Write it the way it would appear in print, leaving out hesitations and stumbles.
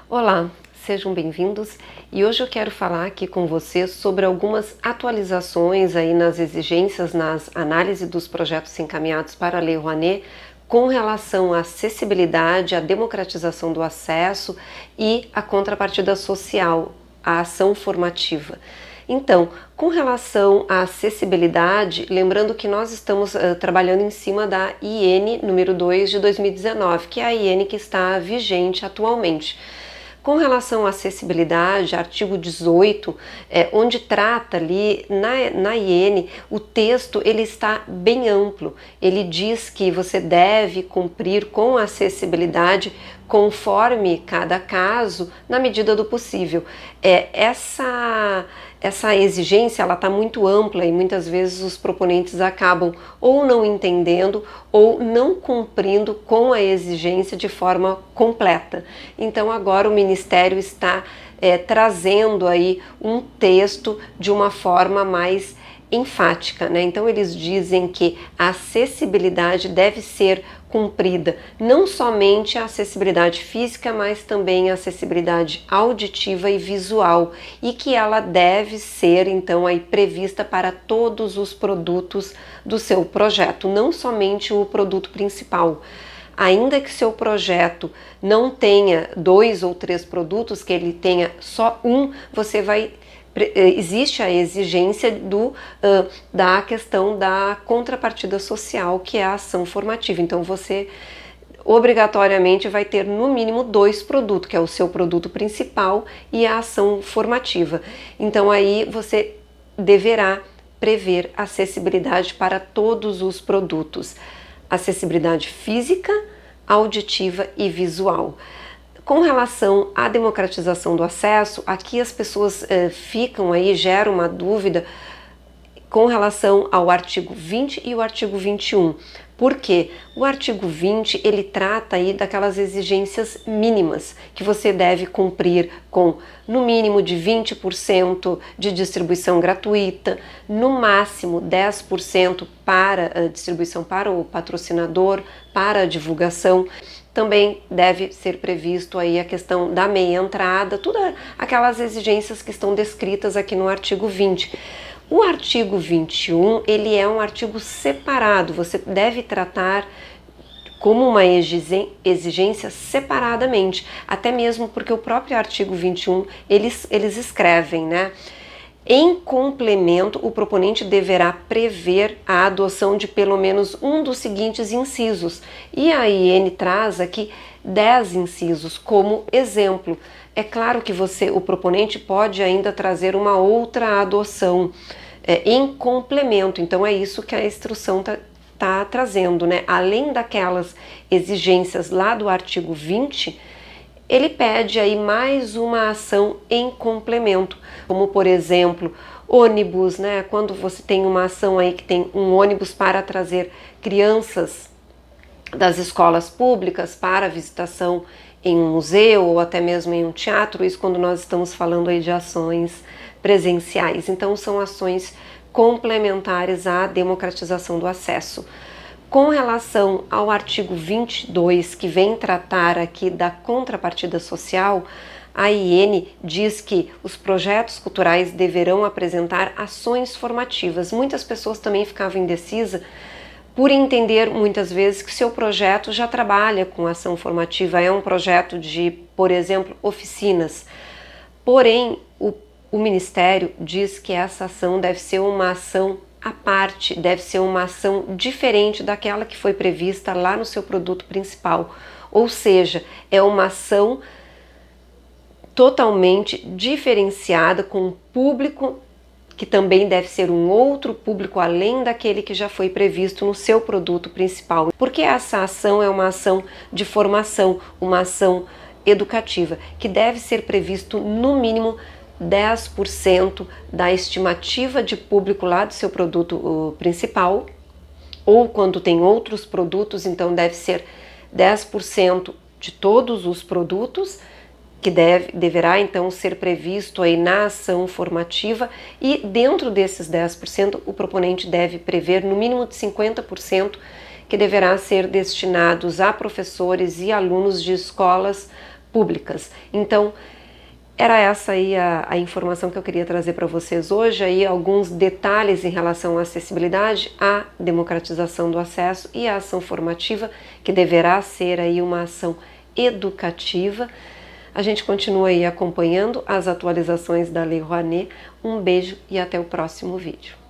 Olá, sejam bem-vindos e hoje eu quero falar aqui com vocês sobre algumas atualizações aí nas exigências nas análises dos projetos encaminhados para a Lei Rouanet com relação à acessibilidade, à democratização do acesso e à contrapartida social, a ação formativa. Então, com relação à acessibilidade, lembrando que nós estamos trabalhando em cima da IN número 2 de 2019, que é a IN que está vigente atualmente. Com relação à acessibilidade, artigo 18, onde trata ali na IN, o texto ele está bem amplo. Ele diz que você deve cumprir com a acessibilidade conforme cada caso, na medida do possível. Essa exigência ela está muito ampla e muitas vezes os proponentes acabam ou não entendendo ou não cumprindo com a exigência de forma completa. Então agora o Ministério está trazendo aí um texto de uma forma mais enfática, né? Então eles dizem que a acessibilidade deve ser cumprida, não somente a acessibilidade física, mas também a acessibilidade auditiva e visual, e que ela deve ser então aí prevista para todos os produtos do seu projeto, não somente o produto principal. Ainda que seu projeto não tenha 2 ou 3 produtos, que ele tenha só um, existe a exigência da questão da contrapartida social, que é a ação formativa. Então você obrigatoriamente vai ter no mínimo 2 produtos, que é o seu produto principal e a ação formativa. Então aí você deverá prever acessibilidade para todos os produtos. Acessibilidade física, auditiva e visual. Com relação à democratização do acesso, aqui as pessoas ficam aí, geram uma dúvida com relação ao artigo 20 e o artigo 21. Por quê? O artigo 20, ele trata aí daquelas exigências mínimas que você deve cumprir com no mínimo de 20% de distribuição gratuita, no máximo 10% para a distribuição para o patrocinador, para a divulgação. Também deve ser previsto aí a questão da meia entrada, todas aquelas exigências que estão descritas aqui no artigo 20. O artigo 21, ele é um artigo separado, você deve tratar como uma exigência separadamente, até mesmo porque o próprio artigo 21, eles escrevem, né? Em complemento, o proponente deverá prever a adoção de pelo menos um dos seguintes incisos. E a IN traz aqui 10 incisos como exemplo. É claro que o proponente pode ainda trazer uma outra adoção em complemento. Então é isso que a instrução está trazendo, né? Além daquelas exigências lá do artigo 20, ele pede aí mais uma ação em complemento, como por exemplo, ônibus, né? Quando você tem uma ação aí que tem um ônibus para trazer crianças das escolas públicas para visitação em um museu ou até mesmo em um teatro, isso quando nós estamos falando aí de ações presenciais. Então são ações complementares à democratização do acesso. Com relação ao artigo 22, que vem tratar aqui da contrapartida social, a IN diz que os projetos culturais deverão apresentar ações formativas. Muitas pessoas também ficavam indecisas por entender muitas vezes que seu projeto já trabalha com ação formativa, é um projeto de, por exemplo, oficinas. Porém, o Ministério diz que essa ação deve ser uma ação à parte, deve ser uma ação diferente daquela que foi prevista lá no seu produto principal. Ou seja, é uma ação totalmente diferenciada com um público que também deve ser um outro público além daquele que já foi previsto no seu produto principal. Porque essa ação é uma ação de formação, uma ação educativa, que deve ser previsto no mínimo 10% da estimativa de público lá do seu produto principal, ou quando tem outros produtos, então deve ser 10% de todos os produtos, que deverá então ser previsto aí na ação formativa, e dentro desses 10% o proponente deve prever no mínimo de 50% que deverá ser destinados a professores e alunos de escolas públicas. Então, era essa aí a informação que eu queria trazer para vocês hoje, aí alguns detalhes em relação à acessibilidade, à democratização do acesso e à ação formativa, que deverá ser aí uma ação educativa. A gente continua aí acompanhando as atualizações da Lei Rouanet. Um beijo e até o próximo vídeo.